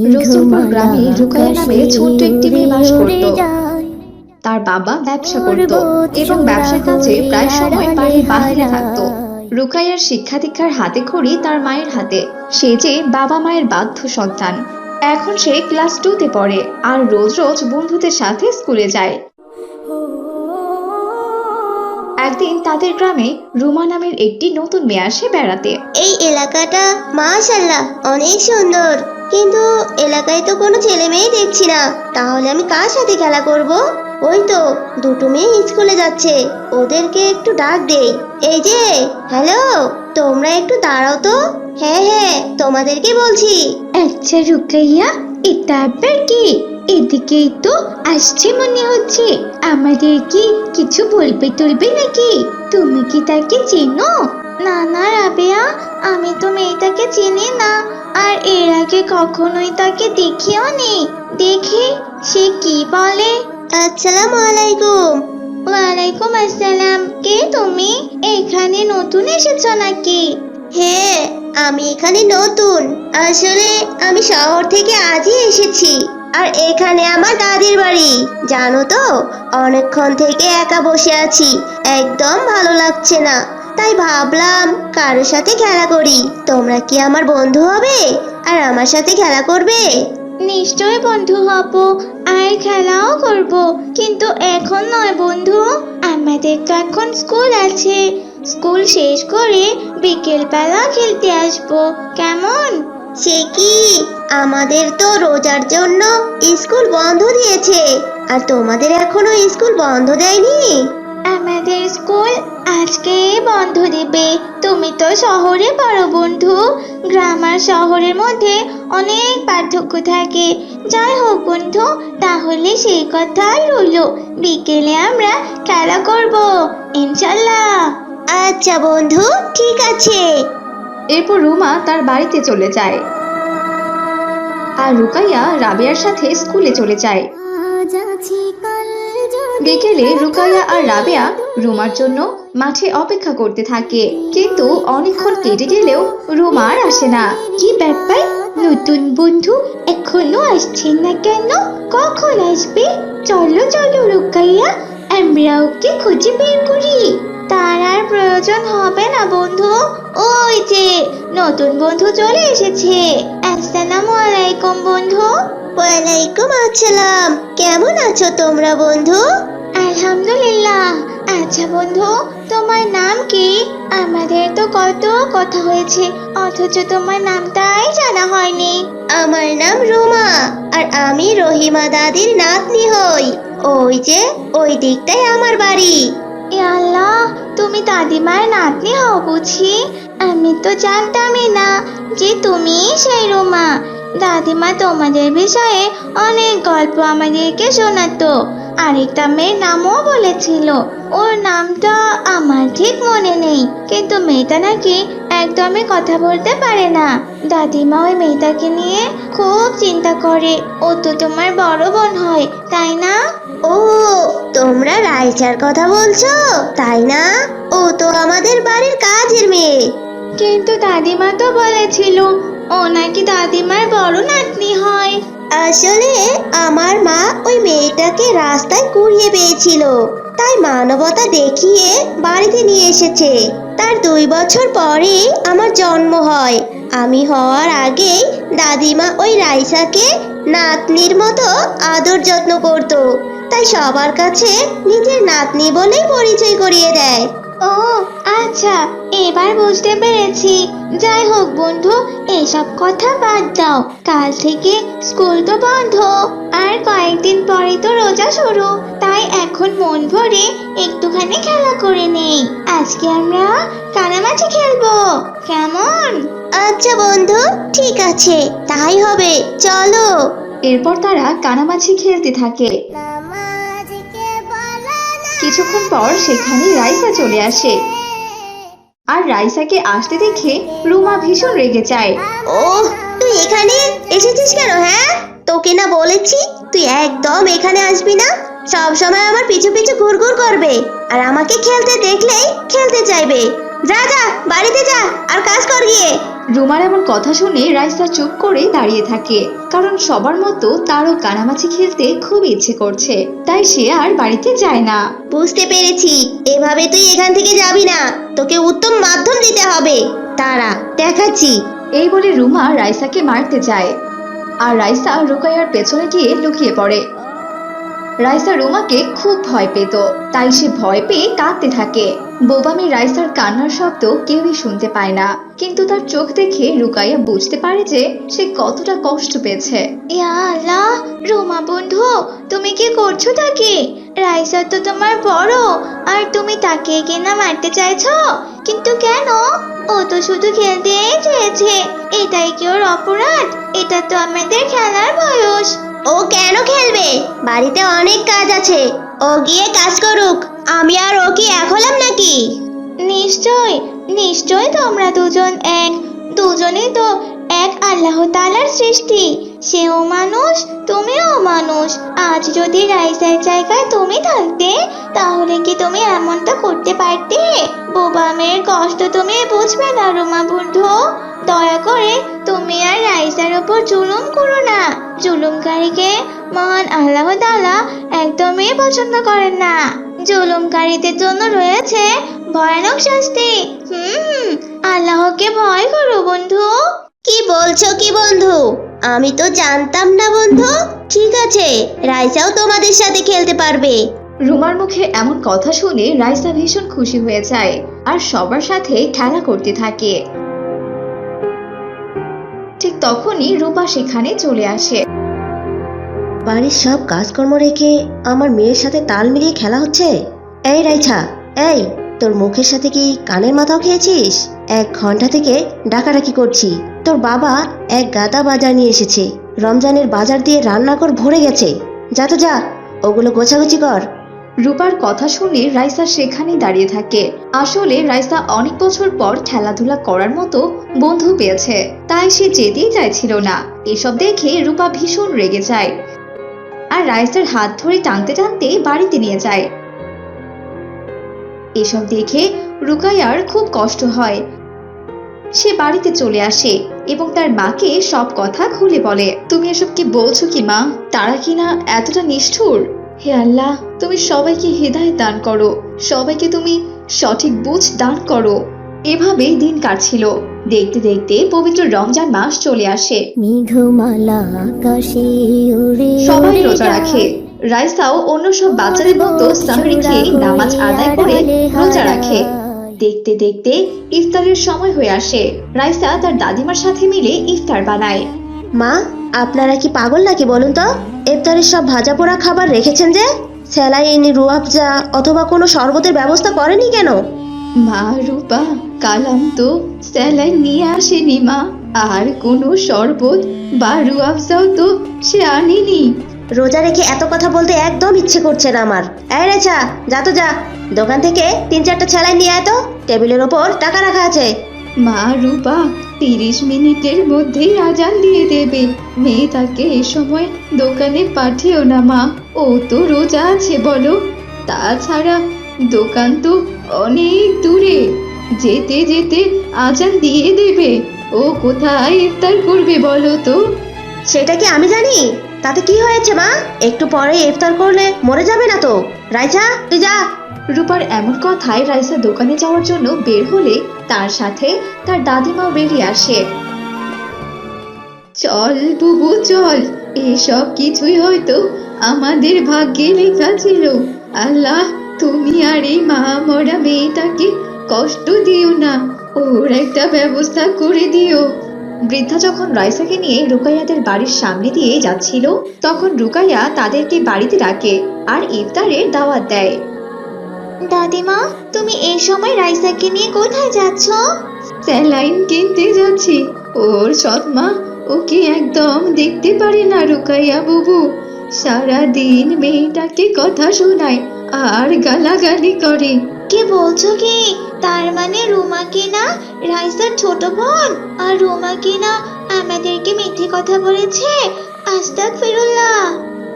রসুলপুর গ্রামে রুকাইয়া নামে ছোট্ট একটি মেয়ে বাস করত। তার বাবা ব্যবসা করত এবং ব্যবসার কাজে প্রায় সময় বাড়ির বাইরে থাকতো। রুকাইয়ার শিক্ষা দীক্ষার হাতে খড়ি তার মায়ের হাতে। সে যে বাবা মায়ের বাধ্য সন্তান। এখন সে ক্লাস 2-তে পড়ে আর রোজ রোজ বন্ধুদের সাথে স্কুলে যায়। একদিন তাদের গ্রামে রুমা নামের একটি নতুন মেয়ে আসে বেড়াতে। এই এলাকাটা মাশাআল্লাহ অনেক সুন্দর, কিন্তু এলাকায় তো কোনো ছেলে মেয়ে দেখছি না। তাহলে আমি কার সাথে খেলা করব? ওই তো দুটো মেয়ে স্কুলে যাচ্ছে, ওদেরকে একটু ডাক দেই। এই যে, হ্যালো, তোমরা একটু দাঁড়াও তো। হ্যাঁ হ্যাঁ, তোমাদেরকে বলছি। আচ্ছা রুকাইয়া, এটা আবার কি? এদিকেই তো আসছে মনে হচ্ছে। আমাদের কি কিছু বলবে টলবে নাকি? তুমি কি তাকে চেনো? না না রাবেয়া, আমি তো মেয়েটাকে চিনি না, আর এর আগে কখনোই তাকে দেখিও নি। দেখি সে কি বলে। আসসালামু আলাইকুম। ওয়ালাইকুম আসসালাম। কে তুমি? এখানে নতুন এসেছো নাকি? হ্যাঁ, আমি এখানে নতুন। আসলে আমি শহর থেকে আজই এসেছি, আর এখানে আমার দাদির বাড়ি। জানো তো, অনেকক্ষণ থেকে একা বসে আছি, একদম ভালো লাগছে না। তাই ভাবলাম কারোর সাথে খেলা করি। তোমরা কি আমার বন্ধু হবে আর আমার সাথে খেলা করবে? নিশ্চয় বন্ধু হব, আর খেলাও করব, কিন্তু এখন নয় বন্ধু। আমাদের তো এখন স্কুল আছে। স্কুল শেষ করে বিকেল বেলা খেলতে আসবো, কেমন? সে কি, আমাদের তো রোজার জন্য স্কুল বন্ধ দিয়েছে, আর তোমাদের এখনো স্কুল বন্ধ দেয়নি? আমাদের স্কুল আজকে বন্ধ দিবে। তুমি তো শহরে পড়ো বন্ধু, গ্রাম আর শহরের মধ্যে অনেক পার্থক্য থাকে। যাই হোক বন্ধু, তাহলে সেই কথাই রইলো, বিকেলে আমরা খেলা করব ইনশাল্লাহ। আচ্ছা বন্ধু, ঠিক আছে। এরপর রুমা তার বাড়িতে চলে যায় আর রুকাইয়া রাবেয়ার সাথে স্কুলে চলে যায়। বিকেলে রুকাইয়া আর রাবেয়া রুমার জন্য মাঠে অপেক্ষা করতে থাকে, কিন্তু অনেকক্ষণ কেটে গেলেও রুমা আর আসে না। কি ব্যাপার, নতুন বন্ধু এখনো আসছেন না কেন? কখন আসবে? চলো চলো রুকাইয়া, আমরা ওকে খুঁজে বের করি। তার আর প্রয়োজন হবে না বন্ধু, ওই যে নতুন বন্ধু চলে এসেছে। আসসালামু আলাইকুম বন্ধু। ওয়ালাইকুম আসসালাম। কেমন আছো তোমরা বন্ধু? আলহামদুলিল্লাহ। আচ্ছা বন্ধু, তোমার নাম কি? আমাদের তো কত কথা হয়েছে, অথচ তোমার নামটাই জানা হয়নি। আমার নাম রুমা, আর আমি রহিমা দাদির নাতনি হই। ওই যে ওই দিকটাই আমার বাড়ি। এ আল্লাহ, তুমি দাদিমার নাতনি হও বুঝি? আমি তো জানতামই না যে তুমি সেই রুমা। দাদিমা তোমাদের বিষয়ে অনেক গল্প আমাদেরকে শোনাতো। আরেকটা মেয়ের নামও বলেছিল, ওর নামটা আমার ঠিক মনে নেই, কিন্তু মেয়েটা নাকি একদমই কথা বলতে পারে না। দাদিমা ওই মেয়েটাকে নিয়ে খুব চিন্তা করে। ও তো তোমার বড় বোন হয়, তাই না? ও, তোমরা রাইসার কথা বলছো, তাই না? ও তো আমাদের বাড়ির কাজের মেয়ে। কিন্তু দাদিমা তো বলেছিল ও নাকি দাদিমার বড় নাতনি হয়। আসলে আমার মা ওই মেয়েটাকে রাস্তায় কুড়িয়ে পেয়েছিল, তাই মানবতা দেখিয়ে বাড়িতে নিয়ে এসেছে। তার 2 বছর পরে আমার জন্ম হয়। আমি হওয়ার আগেই দাদিমা ওই রাইসাকে নাতনির মতো আদর যত্ন করত, তাই সবার কাছে নিজের নাতনি বলেই পরিচয় করিয়ে দেয়। ও আচ্ছা, এবার বুঝতে পেরেছি। যাই হোক বন্ধু, এসব কথা বাদ দাও। কাল থেকে স্কুল তো বন্ধ, আর কয়েকদিন পরে তো রোজা শুরু। তাই এখন মন ভরে একটুখানি খেলা করে নেই। আজকে আমরা কানামাছি খেলবো, কেমন? আচ্ছা বন্ধু, ঠিক আছে, তাই হবে, চলো। এরপর তারা কানামাছি খেলতে থাকে। কিছুক্ষণ পর সেখানে রাইসা চলে আসে, আর রাইসাকে আসতে দেখে রুমা ভীষণ রেগে যায়। ওহ, তুই এখানে এসেছিস কেন? হ্যাঁ, তোকে না বলেছি তুই একদম এখানে আসবি না। সব সময় আমার পিছু পিছু ঘুরঘুর করবে, আর আমাকে খেলতে দেখলেই খেলতে চাইবে। যা যা, বাড়িতে যা আর কাজ কর গিয়ে। রুমার এমন কথা শুনে রাইসা চুপ করে দাঁড়িয়ে থাকে, কারণ সবার মতো তারও কানামাছি খেলতে খুব ইচ্ছে করছে, তাই সে আর বাড়িতে যায় না। বুঝতে পেরেছি, এভাবে তুই এখান থেকে যাবি না, তোকে উত্তম মাধ্যম দিতে হবে। তারা দেখাচ্ছি। এই বলে রুমা রাইসাকে মারতে যায়, আর রাইসা রুকাইয়ার পেছনে গিয়ে লুকিয়ে পড়ে। রাইসা রুমাকে খুব ভয় পেত, তাই সে ভয় পেয়ে কাঁদতে থাকে। বোবামি রাইসার কান্নার শব্দ কেউই শুনতে পায় না, কিন্তু তার চোখ দেখে রুকাইয়া বুঝতে পারে যে সে কতটা কষ্ট পেয়েছে। ইয়া আল্লাহ, রুমা বন্ধু, তুমি কি করছো তাকে? রাইসা তো তোমার বড়, আর তুমি তাকে কিনা মারতে চাইছো? কিন্তু কেন? ও তো শুধু খেলতেই চেয়েছে। এটাই কি ওর অপরাধ? এটা তো আমাদের খেলার বয়স। ও কেন খেলবে? বাড়িতে অনেক কাজ আছে, ও গিয়ে কাজ করুক। আমি আর ও কি এক হলাম নাকি? নিশ্চয়, নিশ্চয় তোমরা দুজন এক। দুজনেই তো এক আল্লাহ তাআলার সৃষ্টি। সেও মানুষ, তুমিও মানুষ। আজ যদি রাইসার জায়গায় তুমি থাকতে, তাহলে কি তুমি এমনটা করতে পারতে? বোবা মেয়ের কষ্ট তুমি বুঝবে না রুমা বন্ধু। দয়া করে তুমি আর রাইসার উপর জুলুম করো না। জুলুমকারীকে মহান আল্লাহ তাআলা একদমই পছন্দ করেন না। জুলুমকারীদের জন্য রয়েছে ভয়ানক শাস্তি। আল্লাহকে ভয় করো বন্ধু। কি বলছো কি বন্ধু? আমি তো জানতাম না বন্ধু। ঠিক আছে, রাইসাও তোমাদের সাথে খেলতে পারবে। রুমার মুখে এমন কথা শুনে রাইসা ভীষণ খুশি হয়ে যায়, আর সবার সাথে খেলা করতে থাকে। ঠিক তখনই রূপা সেখানে চলে আসে। বাড়ির সব কাজকর্ম রেখে আমার মেয়ের সাথে তাল মিলিয়ে খেলা হচ্ছে? এই রাইছা, এই তোর মুখের সাথে কি কানের মাথাও খেয়েছিস? 1 ঘন্টা থেকে ডাকাডাকি করছি। তোর বাবা এক গাদা বাজার নিয়ে এসেছে, রমজানের বাজার দিয়ে রান্নাঘর ভরে গেছে। যা তো যা, ওগুলো গোছাগুছি কর। রূপার কথা শুনে রাইসা সেখানেই দাঁড়িয়ে থাকে। আসলে রাইসা অনেক বছর পর খেলাধুলা করার মতো বন্ধু পেয়েছে, তাই সে যেতেই চাইছিল না। এসব দেখে রূপা ভীষণ রেগে যায়, আর রাইসার হাত ধরে টানতে টানতে বাড়িতে নিয়ে যায়। এসব দেখে রুকাইয়ার খুব কষ্ট হয়। সে বাড়িতে চলে আসে এবং তার মাকে সব কথা খুলে বলে। তুমি এসব কি বলছো কি মা? তারা কিনা এতটা নিষ্ঠুর? হে আল্লাহ, তুমি সবাইকে হেদায়েত দান করো, সবাইকে তুমি সঠিক বুঝ দান করো। এভাবেই দিন কাটছিল। দেখতে দেখতে পবিত্র রমজান মাস চলে আসে। মেঘমালা আকাশে উড়ে সবাই উড়ে রোজা যায়। রাখে। রাইসাও অন্য সব বাচ্চাদের মতো সাহরি খেয়ে নামাজ আদায় করে রোজা রাখে। দেখতে দেখতে ইফতারের সময় হয়ে আসে। রাইসা তার দাদিমার সাথে মিলে ইফতার বানায়। মা, আপনারা কি পাগল নাকি বলুন তো? ইফতারের সব ভাজা পোড়া খাবার রেখেছেন যে, স্যালাইন, রুয়াবজা অথবা কোনো শরবতের ব্যবস্থা করেনি কেন? মা রূপা, কালাম তো স্যালাইন নিয়ে আসেনি মা, আর কোনো শরবত বা রুয়াবজাও তো সে আনেনি। রোজা রেখে এত কথা বলতে একদম ইচ্ছে করছে না আমার। এই রেছা, যা তো যা, দোকান থেকে 3-4টা স্যালাইন নিয়ে আয় তো, টেবিলের ওপর টাকা রাখা আছে। মা রূপা, 30 মিনিটের মধ্যেই আজান দিয়ে দেবে। মেয়েটাকে এ সময় দোকানে পাঠিও না মা, ও তো রোজা আছে বলো। তাছাড়া দোকান তো অনেক দূরে, যেতে যেতে আজান দিয়ে দেবে। ও কোথায় ইফতার করবে বলো তো? সেটা কি আমি জানি? তাতে কি হয়েছে মা? একটু পরে ইফতার করলে মরে যাবে না তো? রাইছা, তুই যা। রূপার এমন কথায় রাইসা দোকানে যাওয়ার জন্য বের হলে তার সাথে তার দাদিমাও বেরিয়ে আসে। চল বুবু চল, এসব কিছুই হয়তো আমাদের ভাগ্যে লেখা ছিল। আল্লাহ, তুমি আর এই মা মরা মেয়েটাকে কষ্ট দিও না, ওর একটা ব্যবস্থা করে দিও। বৃদ্ধা যখন রাইসাকে নিয়ে রুকাইয়াদের বাড়ির সামনে দিয়ে যাচ্ছিল, তখন রুকাইয়া তাদেরকে বাড়িতে ডাকে আর ইফতারের দাওয়াত দেয়। দাদিমা, তুমি এই সময় রাইসাকে নিয়ে কোথায় যাচ্ছ? স্যালাইন কিনতে যাচ্ছি। ওর সৎমা ওকে একদম দেখতে পারে না রুকাইয়া বুবু। সারাদিন মেয়েটাকে কথা শোনায় আর গালাগালি করে। কি বলছো কি? তার মানে রুমা কিনা রাইসার ছোট বোন, আর রুমা কিনা আমাদেরকে মিথ্যে কথা বলেছে? আস্তাগফিরুল্লাহ।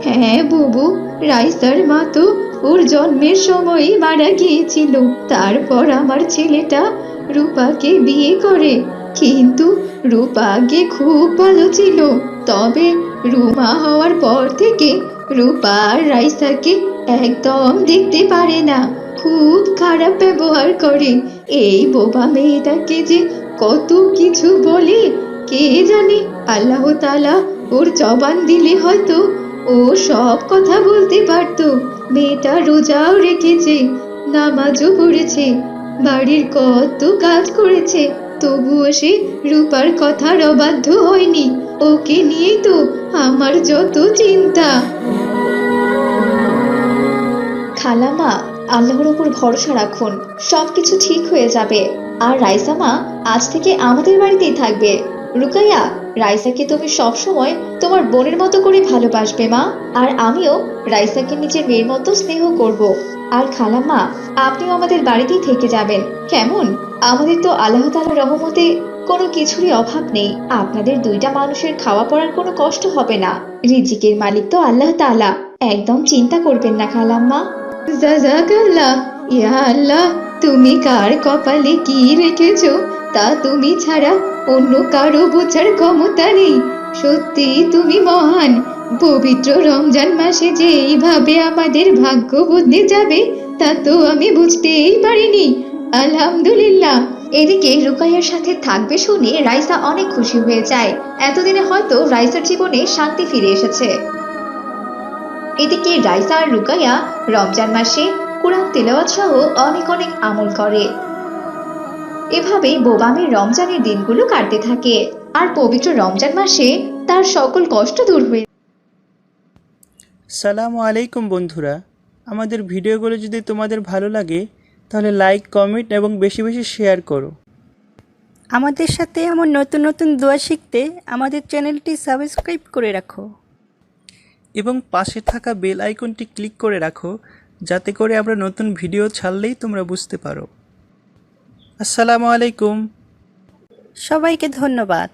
হ্যাঁ বুবু, রাইসার মা তো ওর জন্মের সময়ই মারা গিয়েছিল। তারপর আমার ছেলেটা রূপাকে বিয়ে করে। কিন্তু রূপা আগে খুব ভালো ছিল, তবে রুমা হওয়ার পর থেকে রূপা আর রাইসাকে একদম দেখতে পারে না, খুব খারাপ ব্যবহার করে। এই বোবা মেয়েটাকে যে কত কিছু বলে কে জানে। আল্লাহ তাআলা ওর জবান দিলে হয়তো ও সব কথা বলতে পারতো। মেয়েটা রোজাও রেখেছে, নামাজও পড়েছে, বাড়ির কত কাজ করেছে, তবুও সে রূপার কথার অবাধ্য হয়নি। ওকে নিয়েই তো আমার যত চিন্তা। খালামা, আল্লাহর উপর ভরসা রাখুন, সবকিছু ঠিক হয়ে যাবে। আর রাইসা মা আজ থেকে আমাদের বাড়িতেই থাকবে। রুকাইয়া, রাইসাকে তুমি সব সময় তোমার বোনের মতো করে ভালোবাসবে মা, আর আমিও রাইসাকে নিজের মেয়ের মতো স্নেহ করব। আর খালাম্মা, আপনিও আমাদের বাড়িতেই থেকে যাবেন, কেমন? আমাদের তো আল্লাহ তাআলার রহমতে কোনো কিছুরই অভাব নেই। আপনাদের দুইটা মানুষের খাওয়া পড়ার কোনো কষ্ট হবে না। রিজিকের মালিক তো আল্লাহ তাআলা, একদম চিন্তা করবেন না খালাম্মা। জাযাকাল্লাহ। ইয়া আল্লাহ, তুমি কার কপালে কি রেখেছো তা তুমি ছাড়া অন্য কারো বোঝার ক্ষমতা নেই। সত্যি তুমি মহান। পবিত্র রমজান মাসে যে এইভাবে আমাদের ভাগ্য বদলে যাবে তা তো আমি বুঝতেই পারিনি। আলহামদুলিল্লাহ। এদিকে রুকাইয়ার সাথে থাকবে শুনে রাইসা অনেক খুশি হয়ে যায়। এতদিনে হয়তো রাইসার জীবনে শান্তি ফিরে এসেছে। এদিকে রাইসা আর রুকাইয়া রমজান মাসে কুরআন তিলাওয়াত সহ অনেক অনেক আমল করে। এভাবেই বোবামের রমজানের দিনগুলো কাটতে থাকে, আর পবিত্র রমজান মাসে তার সকল কষ্ট দূর হয়ে। সালামু আলাইকুম বন্ধুরা, আমাদের ভিডিওগুলো যদি তোমাদের ভালো লাগে তাহলে লাইক, কমেন্ট এবং বেশি বেশি শেয়ার করো। আমাদের সাথে এমন নতুন নতুন দোয়া শিখতে আমাদের চ্যানেলটি সাবস্ক্রাইব করে রাখো এবং পাশে থাকা বেল আইকনটি ক্লিক করে রাখো, যাতে করে আমরা নতুন ভিডিও ছাড়লেই তোমরা বুঝতে পারো। আসসালামু আলাইকুম। সবাইকে ধন্যবাদ।